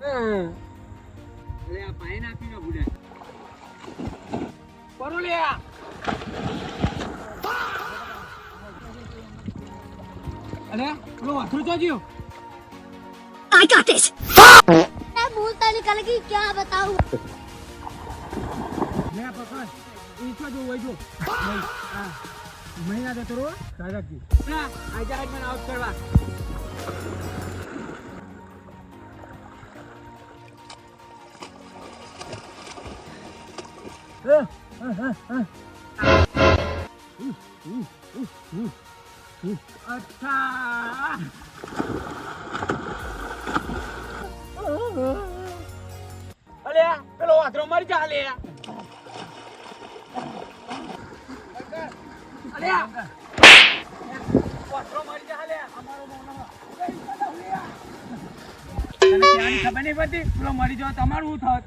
અરે આ પાણી નાખીને બુડા પરો લે અરે પેલો વાથરું તો ગયો I got this. मैं बोलता निकल गई क्या बताऊं લે પકડ ઈચો જો વઈજો નહીં હા મહિના જતો રો કાગજી ના આજે આજ મને આઉટ કરવા અચ્છા અલે પેલો વાથરો મરી જા લે અલે વાથરો મરી જા લે અમારો મોનો તને ક્યાંની ખબર નહીં પડતી પેલો મરી જાવ તમારું શું થાત